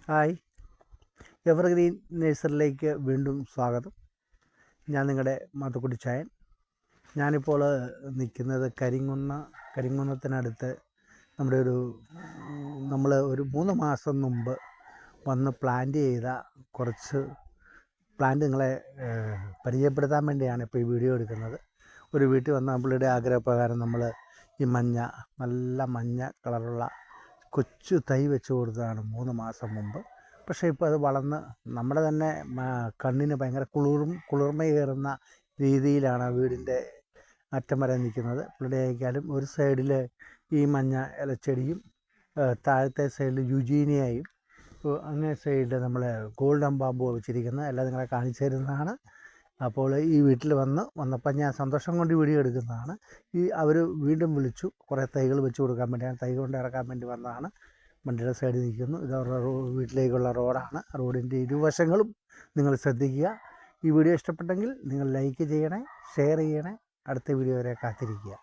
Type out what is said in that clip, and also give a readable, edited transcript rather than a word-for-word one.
Hi, evergreen നേഴ്സറിയിലേക്ക് വീണ്ടും സ്വാഗതം. ഞാൻ നിങ്ങളുടെ മാത്തുക്കുട്ടി ചായൻ. ഞാനിപ്പോൾ നിൽക്കുന്നത് കരിങ്കുന്നത്തിനടുത്ത് നമ്മൾ ഒരു 3 മാസം മുമ്പ് വന്ന് പ്ലാന്റ് ചെയ്ത കുറച്ച് പ്ലാന്റ് നിങ്ങളെ പരിചയപ്പെടുത്താൻ വേണ്ടിയാണ് ഇപ്പോൾ ഈ വീഡിയോ എടുക്കുന്നത്. ഒരു വീട്ടിൽ വന്ന നമ്മളുടെ ആഗ്രഹപ്രകാരം നമ്മൾ ഈ നല്ല മഞ്ഞ കളറുള്ള കൊച്ചു തൈ വെച്ച് കൊടുത്തതാണ് 3 മാസം മുമ്പ്. പക്ഷേ ഇപ്പോൾ അത് വളർന്ന് നമ്മുടെ തന്നെ കണ്ണിന് ഭയങ്കര കുളിർമയേറുന്ന രീതിയിലാണ് വീടിൻ്റെ അറ്റം വരെ നിൽക്കുന്നത്. പുള്ളിയായാലും ഒരു സൈഡിൽ ഈ മഞ്ഞ ഇലച്ചെടിയും താഴത്തെ സൈഡിൽ യുജീനിയയും അങ്ങേ സൈഡിൽ നമ്മൾ ഗോൾഡൻ ബാമ്പു വെച്ചിരിക്കുന്നത് എല്ലാം നിങ്ങളെ കാണിച്ചു തരുന്നതാണ്. അപ്പോൾ ഈ വീട്ടിൽ വന്നപ്പോൾ ഞാൻ സന്തോഷം കൊണ്ട് വീഡിയോ എടുക്കുന്നതാണ്. അവർ വീണ്ടും വിളിച്ചു കുറേ തൈകൾ വെച്ച് കൊടുക്കാൻ വേണ്ടി. ഞാൻ തൈ കൊണ്ട് ഇറക്കാൻ വേണ്ടി വന്നതാണ്. വണ്ടിയുടെ സൈഡിൽ നിൽക്കുന്നു. ഇത് അവരുടെ വീട്ടിലേക്കുള്ള റോഡാണ്. റോഡിൻ്റെ ഇരുവശങ്ങളും നിങ്ങൾ ശ്രദ്ധിക്കുക. ഈ വീഡിയോ ഇഷ്ടപ്പെട്ടെങ്കിൽ നിങ്ങൾ ലൈക്ക് ചെയ്യണേ, ഷെയർ ചെയ്യണേ. അടുത്ത വീഡിയോ വരെ കാത്തിരിക്കുക.